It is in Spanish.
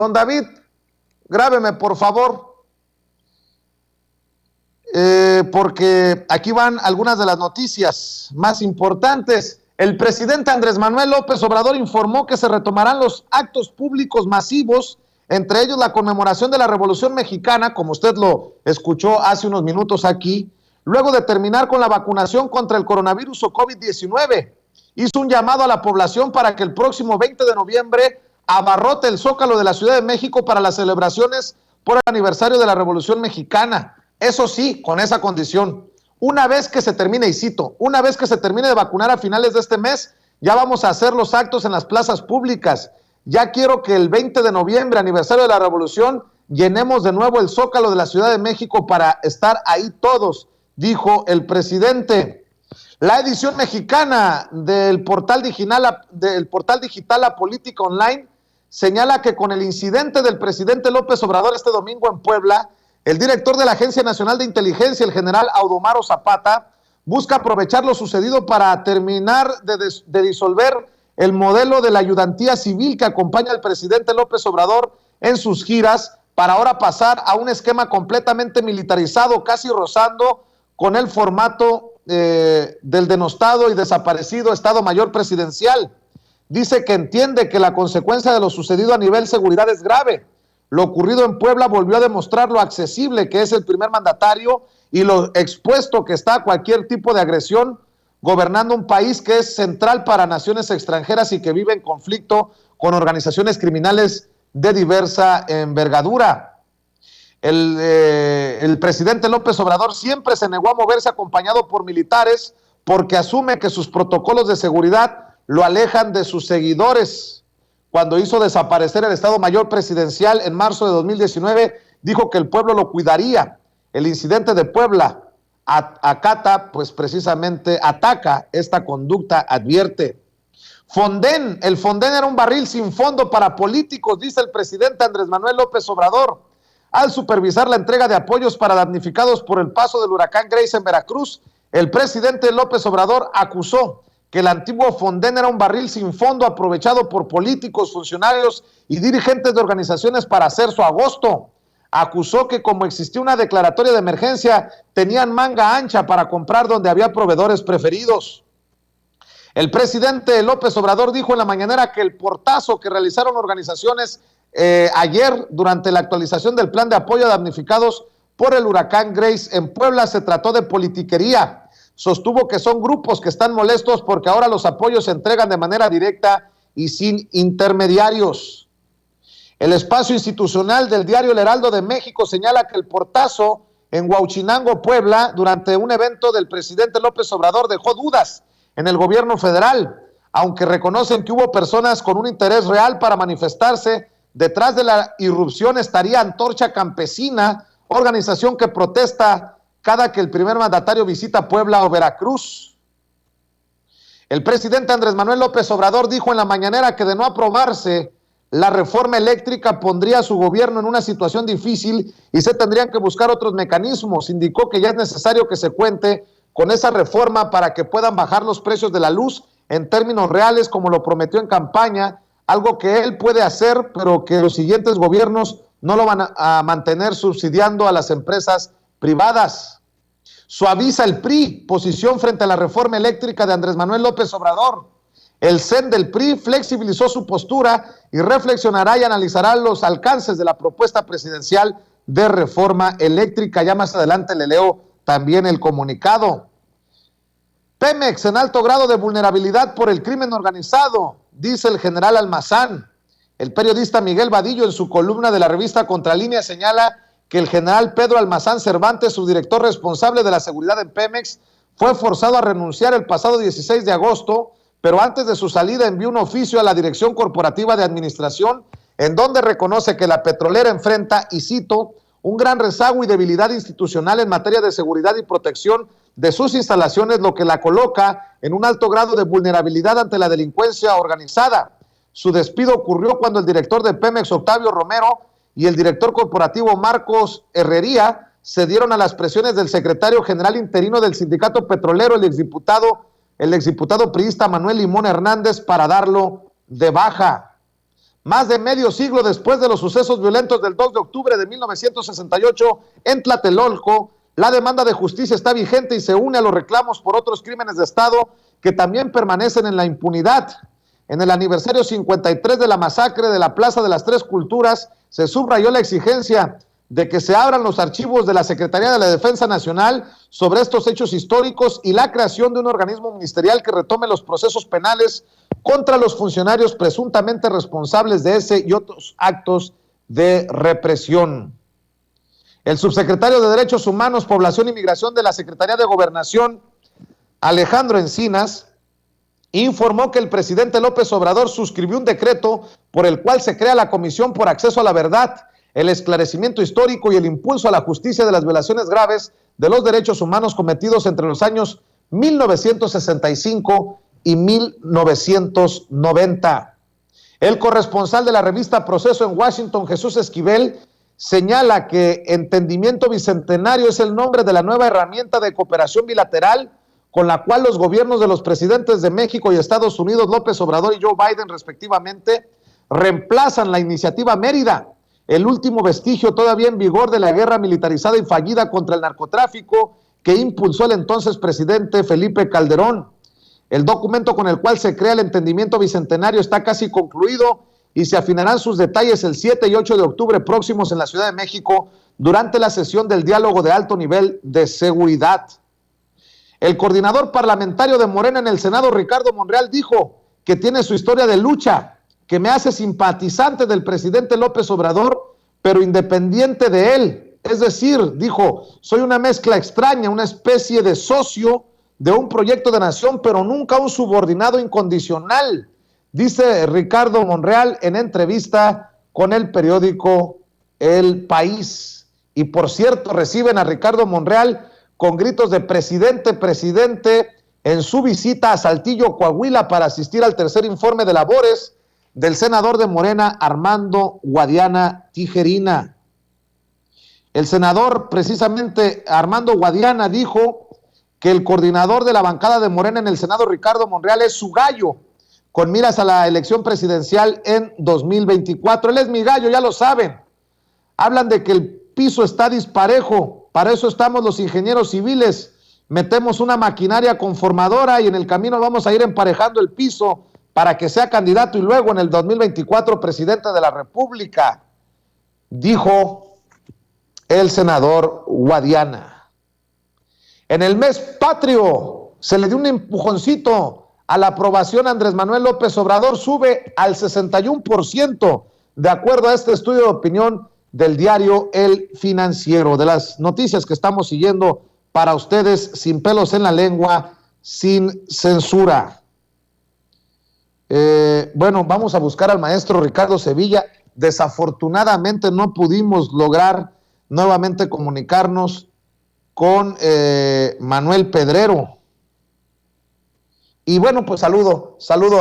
Don David, grábeme por favor, porque aquí van algunas de las noticias más importantes. El presidente Andrés Manuel López Obrador informó que se retomarán los actos públicos masivos, entre ellos la conmemoración de la Revolución Mexicana, como usted lo escuchó hace unos minutos aquí, luego de terminar con la vacunación contra el coronavirus o COVID-19. Hizo un llamado a la población para que el próximo 20 de noviembre abarrote el Zócalo de la Ciudad de México para las celebraciones por el aniversario de la Revolución Mexicana. Eso sí, con esa condición: una vez que se termine, y cito, una vez que se termine de vacunar a finales de este mes, ya vamos a hacer los actos en las plazas públicas. Ya quiero que el 20 de noviembre, aniversario de la Revolución, llenemos de nuevo el Zócalo de la Ciudad de México para estar ahí todos, dijo el presidente. La edición mexicana del portal digital La Política Online señala que con el incidente del presidente López Obrador este domingo en Puebla, el director de la Agencia Nacional de Inteligencia, el general Audomaro Zapata, busca aprovechar lo sucedido para terminar de disolver el modelo de la ayudantía civil que acompaña al presidente López Obrador en sus giras, para ahora pasar a un esquema completamente militarizado, casi rozando con el formato del denostado y desaparecido Estado Mayor Presidencial. Dice que entiende que la consecuencia de lo sucedido a nivel seguridad es grave. Lo ocurrido en Puebla volvió a demostrar lo accesible que es el primer mandatario y lo expuesto que está a cualquier tipo de agresión, gobernando un país que es central para naciones extranjeras y que vive en conflicto con organizaciones criminales de diversa envergadura. El presidente López Obrador siempre se negó a moverse acompañado por militares porque asume que sus protocolos de seguridad lo alejan de sus seguidores. Cuando hizo desaparecer el Estado Mayor Presidencial en marzo de 2019, dijo que el pueblo lo cuidaría. El incidente de Puebla acata, pues precisamente ataca esta conducta, advierte. Fonden, el Fonden era un barril sin fondo para políticos, dice el presidente Andrés Manuel López Obrador. Al supervisar la entrega de apoyos para damnificados por el paso del huracán Grace en Veracruz, el presidente López Obrador acusó que el antiguo Fonden era un barril sin fondo aprovechado por políticos, funcionarios y dirigentes de organizaciones para hacer su agosto. Acusó que como existía una declaratoria de emergencia, tenían manga ancha para comprar donde había proveedores preferidos. El presidente López Obrador dijo en la mañanera que el portazo que realizaron organizaciones ayer durante la actualización del plan de apoyo a damnificados por el huracán Grace en Puebla se trató de politiquería. Sostuvo que son grupos que están molestos porque ahora los apoyos se entregan de manera directa y sin intermediarios. El espacio institucional del diario El Heraldo de México señala que el portazo en Huauchinango, Puebla, durante un evento del presidente López Obrador dejó dudas en el gobierno federal, aunque reconocen que hubo personas con un interés real para manifestarse. Detrás de la irrupción estaría Antorcha Campesina, organización que protesta cada que el primer mandatario visita Puebla o Veracruz. El presidente Andrés Manuel López Obrador dijo en la mañanera que de no aprobarse la reforma eléctrica pondría a su gobierno en una situación difícil y se tendrían que buscar otros mecanismos. Indicó que ya es necesario que se cuente con esa reforma para que puedan bajar los precios de la luz en términos reales, como lo prometió en campaña, algo que él puede hacer, pero que los siguientes gobiernos no lo van a mantener subsidiando a las empresas privadas. Suaviza el PRI, posición frente a la reforma eléctrica de Andrés Manuel López Obrador. El CEN del PRI flexibilizó su postura y reflexionará y analizará los alcances de la propuesta presidencial de reforma eléctrica. Ya más adelante le leo también el comunicado. Pemex en alto grado de vulnerabilidad por el crimen organizado, dice el general Almazán. El periodista Miguel Vadillo en su columna de la revista Contralínea señala que el general Pedro Almazán Cervantes, su director responsable de la seguridad en Pemex, fue forzado a renunciar el pasado 16 de agosto, pero antes de su salida envió un oficio a la Dirección Corporativa de Administración, en donde reconoce que la petrolera enfrenta, y cito, un gran rezago y debilidad institucional en materia de seguridad y protección de sus instalaciones, lo que la coloca en un alto grado de vulnerabilidad ante la delincuencia organizada. Su despido ocurrió cuando el director de Pemex, Octavio Romero, y el director corporativo Marcos Herrería cedieron a las presiones del secretario general interino del sindicato petrolero, el exdiputado priista Manuel Limón Hernández, para darlo de baja. Más de medio siglo después de los sucesos violentos del 2 de octubre de 1968 en Tlatelolco, la demanda de justicia está vigente y se une a los reclamos por otros crímenes de Estado que también permanecen en la impunidad. En el aniversario 53 de la masacre de la Plaza de las Tres Culturas, se subrayó la exigencia de que se abran los archivos de la Secretaría de la Defensa Nacional sobre estos hechos históricos y la creación de un organismo ministerial que retome los procesos penales contra los funcionarios presuntamente responsables de ese y otros actos de represión. El subsecretario de Derechos Humanos, Población y Migración de la Secretaría de Gobernación, Alejandro Encinas, informó que el presidente López Obrador suscribió un decreto por el cual se crea la Comisión por Acceso a la Verdad, el esclarecimiento histórico y el impulso a la justicia de las violaciones graves de los derechos humanos cometidos entre los años 1965 y 1990. El corresponsal de la revista Proceso en Washington, Jesús Esquivel, señala que Entendimiento Bicentenario es el nombre de la nueva herramienta de cooperación bilateral con la cual los gobiernos de los presidentes de México y Estados Unidos, López Obrador y Joe Biden, respectivamente, reemplazan la iniciativa Mérida, el último vestigio todavía en vigor de la guerra militarizada y fallida contra el narcotráfico que impulsó el entonces presidente Felipe Calderón. El documento con el cual se crea el Entendimiento Bicentenario está casi concluido y se afinarán sus detalles el 7 y 8 de octubre próximos en la Ciudad de México durante la sesión del diálogo de alto nivel de seguridad. El coordinador parlamentario de Morena en el Senado, Ricardo Monreal, dijo que tiene su historia de lucha, que me hace simpatizante del presidente López Obrador, pero independiente de él. Es decir, dijo, soy una mezcla extraña, una especie de socio de un proyecto de nación, pero nunca un subordinado incondicional, dice Ricardo Monreal en entrevista con el periódico El País. Y por cierto, reciben a Ricardo Monreal con gritos de presidente, presidente, en su visita a Saltillo, Coahuila, para asistir al tercer informe de labores del senador de Morena, Armando Guadiana Tijerina. El senador, precisamente Armando Guadiana, dijo que el coordinador de la bancada de Morena en el Senado, Ricardo Monreal, es su gallo, con miras a la elección presidencial en 2024. Él es mi gallo, ya lo saben. Hablan de que el piso está disparejo, para eso estamos los ingenieros civiles, metemos una maquinaria conformadora y en el camino vamos a ir emparejando el piso para que sea candidato y luego en el 2024 presidente de la República, dijo el senador Guadiana. En el mes patrio se le dio un empujoncito a la aprobación a Andrés Manuel López Obrador, sube al 61%, de acuerdo a este estudio de opinión del diario El Financiero, de las noticias que estamos siguiendo para ustedes sin pelos en la lengua, sin censura. Bueno, vamos a buscar al maestro Ricardo Sevilla. Desafortunadamente no pudimos lograr nuevamente comunicarnos con Manuel Pedrero. Y bueno, pues saludo a